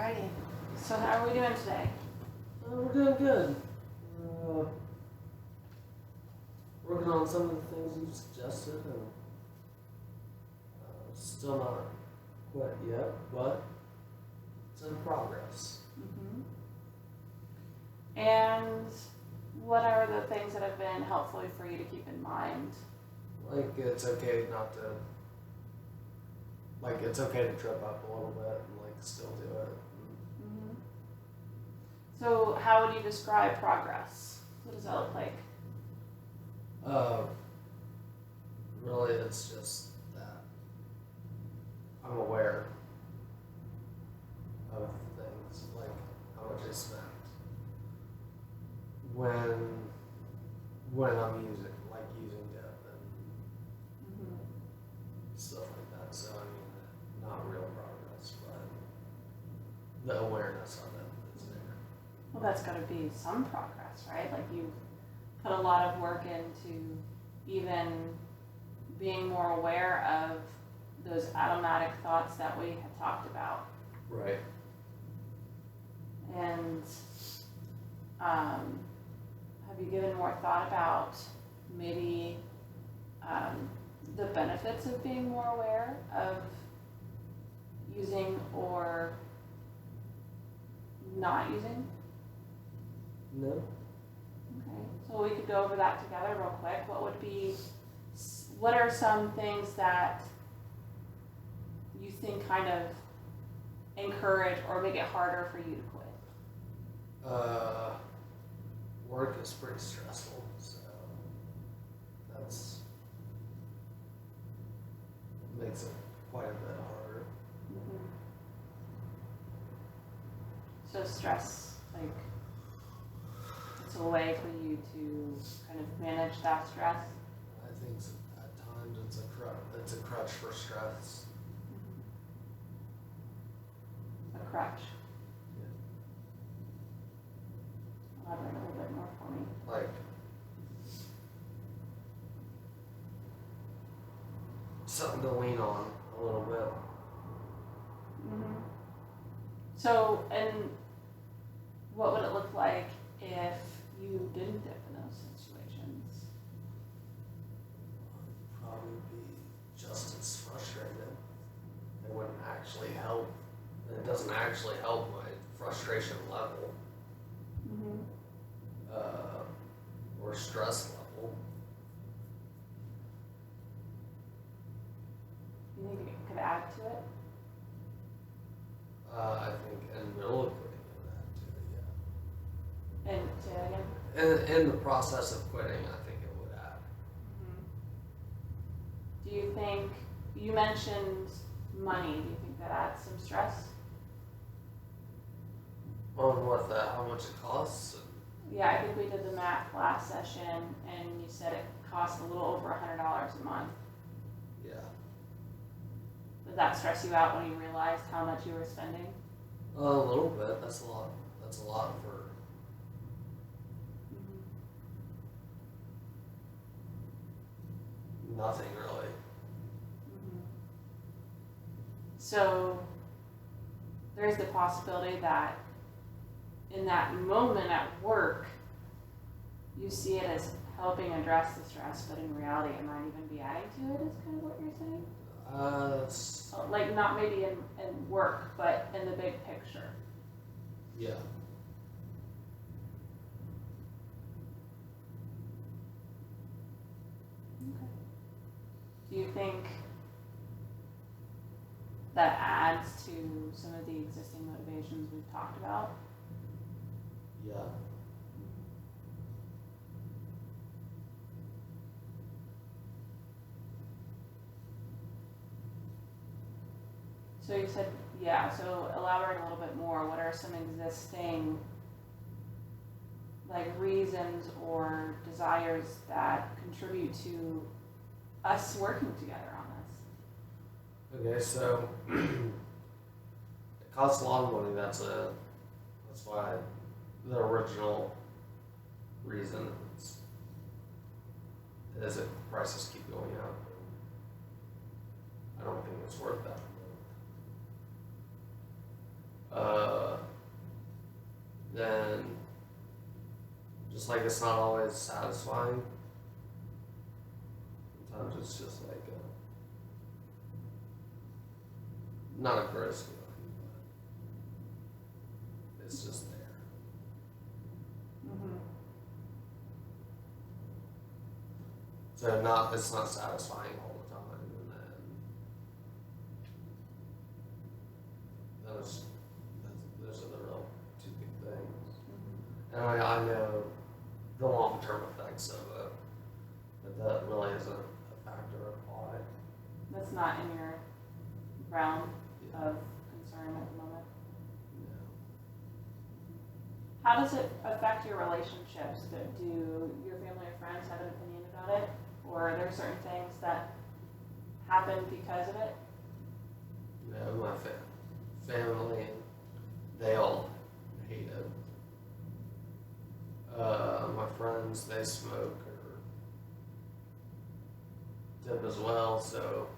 Exciting. So how are we doing today? We're doing good. Working on some of the things you suggested, and still not quite yet, but it's in progress. Mm-hmm. And what are the things that have been helpful for you to keep in mind? Like it's okay not to. Like it's okay to trip up a little bit and like still do it. Mm-hmm. So how would you describe progress? What does that look like? Really, it's just that I'm aware of things, like how much I spent when I'm using dip and Mm-hmm. stuff like that. So I mean, not real progress, but the awareness of it is there. Well, that's got to be some progress, right? Like you've put a lot of work into even being more aware of those automatic thoughts that we had talked about. Right. And have you given more thought about maybe the benefits of being more aware of using or not using? No. Okay, so we could go over that together real quick. What are some things that you think kind of encourage or make it harder for you to quit? Work is pretty stressful, so makes it quite a bit harder. Mm-hmm. So stress, like, it's a way for you to kind of manage that stress? I think at times it's a crutch for stress. Mm-hmm. A crutch. Yeah. Elaborate a little bit more for me. Like something to lean on a little bit. Mm-hmm. So, and what would it look like if you didn't dip in those situations? I'd probably be just as frustrated. It wouldn't actually help. It doesn't actually help my frustration level. Mm-hmm. Or stress level. You think it could add to it? I think, and really quitting in that too, yeah. And say that again? In the process of quitting, I think it would add. Mm-hmm. Do you think, you mentioned money, do you think that adds some stress? On what how much it costs? Yeah, I think we did the math last session and you said it cost a little over $100 a month. Yeah. Did that stress you out when you realized how much you were spending? A little bit. That's a lot. That's a lot for. Mm-hmm. Nothing really. Mm-hmm. So there's the possibility that in that moment at work, you see it as helping address the stress, but in reality it might even be adding to it, is kind of what you're saying? That's. Like not maybe in work, but in the big picture. Yeah. Okay. Do you think that adds to some of the existing motivations we've talked about? Yeah. So you said, yeah, so elaborate a little bit more. What are some existing like reasons or desires that contribute to us working together on this? Okay, so it costs a lot of money. That's why the original reason is that prices keep going up. I don't think it's worth that. just like it's not always satisfying. Sometimes it's just like not a gross feeling, but it's just there. Mm-hmm. So it's not satisfying all the time, and then those are the real two big things. And I know the long-term effects of it, but that really isn't a factor of why. That's not in your realm of concern at the moment. Yeah. How does it affect your relationships? Do your family or friends have an opinion about it? Or are there certain things that happen because of it? Yeah, my family, they all hate it. My friends, they smoke or dip as well, so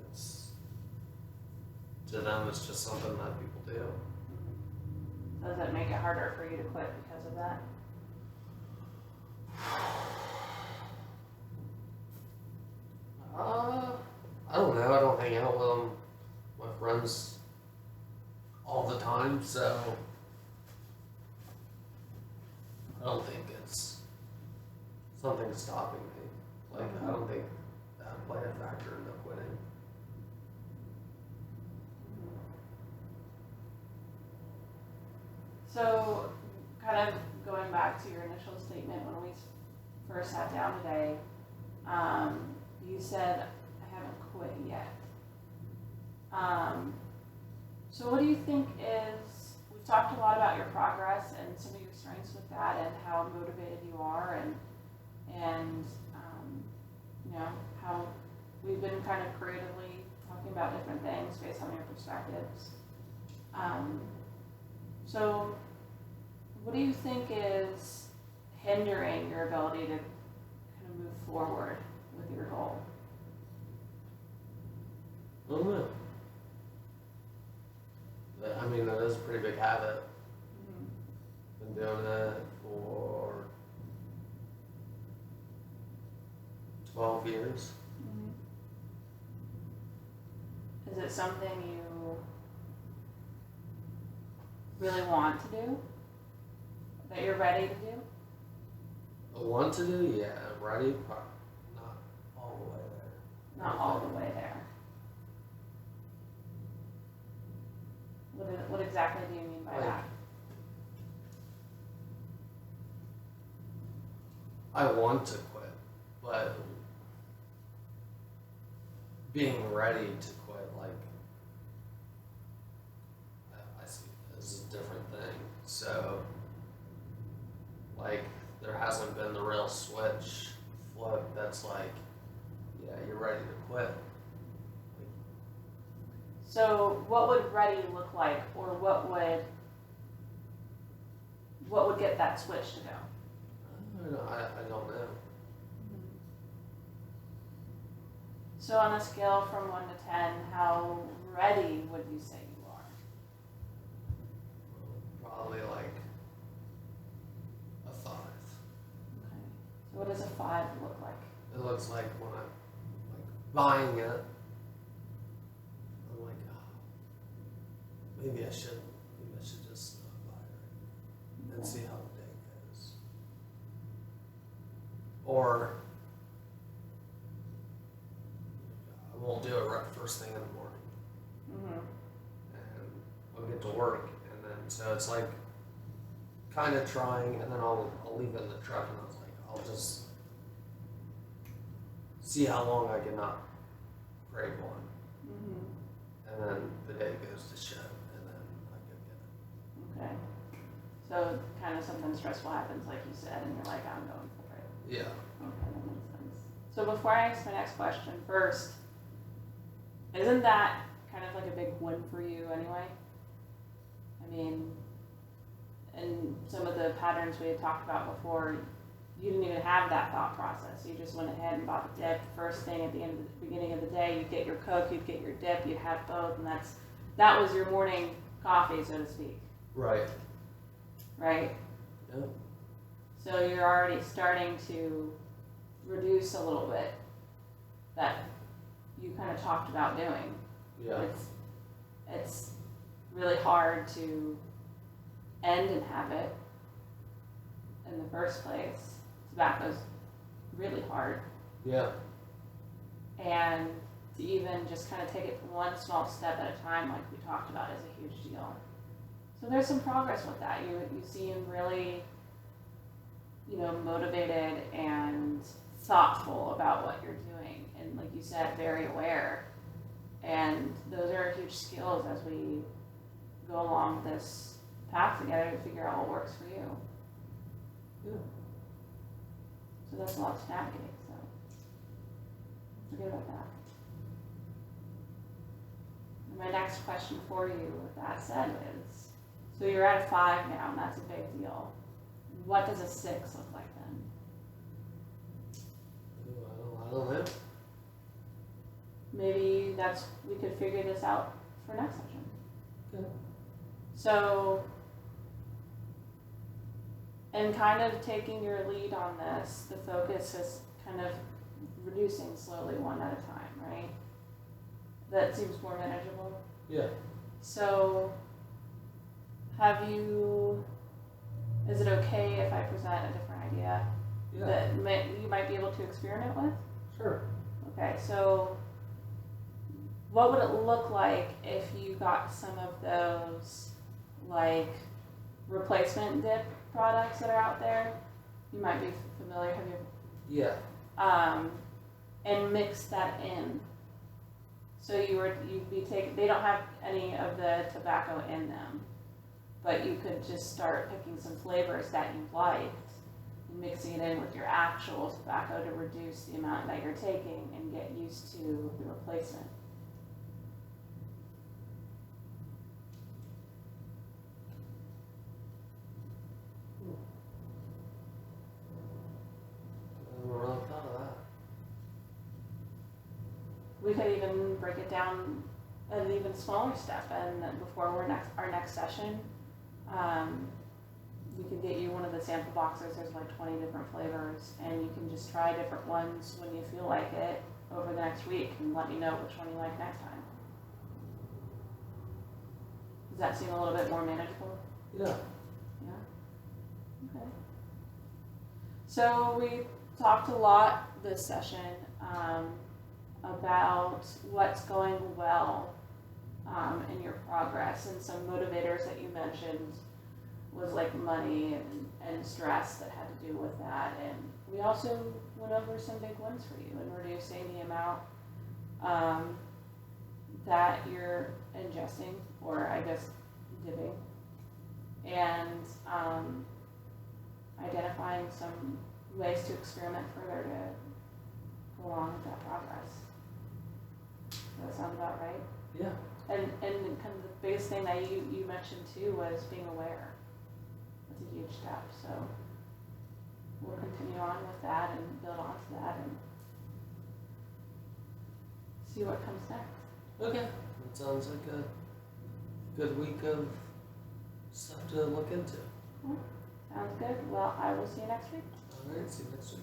it's, to them, it's just something that people do. Does it make it harder for you to quit because of that? I don't know. I don't hang out with them, my friends, all the time, so I don't think it's something stopping me. Like, I don't think that would play a factor in the quitting. So, kind of going back to your initial statement when we first sat down today, you said, I haven't quit yet. So what do you think is, we've talked a lot about your progress and some of your strengths with that and how motivated you are and you know, how we've been kind of creatively talking about different things based on your perspectives. So what do you think is hindering your ability to kind of move forward with your goal? I don't know. I mean, that is a pretty big habit. Been doing it for 12 years. Is it something you really want to do? That you're ready to do? I want to do, yeah. Ready? Not all the way there. Not all the way there. What exactly do you mean by that? I want to quit, but being ready to quit, like, I see it as a different thing. So, like, there hasn't been the real switch flip that's like, yeah, you're ready to quit. So what would ready look like, or what would get that switch to go? I don't know. So on a scale from 1 to 10, how ready would you say you are? Probably like a 5. Okay. So what does a 5 look like? It looks like when I'm like buying it, I'm like, oh, maybe I should just not buy it and see how the day goes. Or I won't do it right first thing in the morning, and I'll get to work, and then so it's like kind of trying, and then I'll leave it in the truck, and I was like, I'll just see how long I can not crave one, and then the day goes to shit, and then I go get it. Okay. So kind of something stressful happens, like you said, and you're like, I'm going for it. Yeah. Okay, that makes sense. So before I ask my next question, first, isn't that kind of like a big win for you anyway? I mean, in some of the patterns we had talked about before, you didn't even have that thought process. You just went ahead and bought the dip. First thing at the beginning of the day, you'd get your Coke, you'd get your dip, you'd have both, and that was your morning coffee, so to speak. Right. right? Yeah. So you're already starting to reduce a little bit that you kind of talked about doing. Yeah. It's really hard to end an habit in the first place. Tobacco's really hard. Yeah. And to even just kind of take it one small step at a time, like we talked about, is a huge deal. So there's some progress with that. You seem really, motivated and thoughtful about what you're doing. And like you said, very aware. And those are huge skills as we go along this path together to figure out what works for you. Yeah. So that's a lot to navigate, so forget about that. And my next question for you with that said is, so you're at a 5 now, and that's a big deal. What does a 6 look like then? I don't know. Maybe we could figure this out for next session. Okay. So, and kind of taking your lead on this, the focus is kind of reducing slowly one at a time, right? That seems more manageable. Yeah. So, is it okay if I present a different idea that you might be able to experiment with? Sure. Okay, so what would it look like if you got some of those, like, replacement dip products that are out there? You might be familiar, have you? Yeah. And mix that in. So you'd be taking, they don't have any of the tobacco in them, but you could just start picking some flavors that you liked and mixing it in with your actual tobacco to reduce the amount that you're taking and get used to the replacement. I haven't really thought of that. We could even break it down at an even smaller step, and then before our next session, we could get you one of the sample boxes. There's like 20 different flavors, and you can just try different ones when you feel like it over the next week, and let me know which one you like next time. Does that seem a little bit more manageable? Yeah. Yeah? Okay. So we talked a lot this session about what's going well in your progress, and some motivators that you mentioned was like money and stress that had to do with that. And we also went over some big ones for you in reducing the amount that you're ingesting, or I guess dipping, and identifying some ways to experiment further to go along with that progress. Does that sound about right? Yeah. And kind of the biggest thing that you mentioned too was being aware. That's a huge step. So we'll continue on with that and build on to that and see what comes next. Okay. That sounds like a good week of stuff to look into. Cool. Sounds good. Well, I will see you next week. All right. See you next week.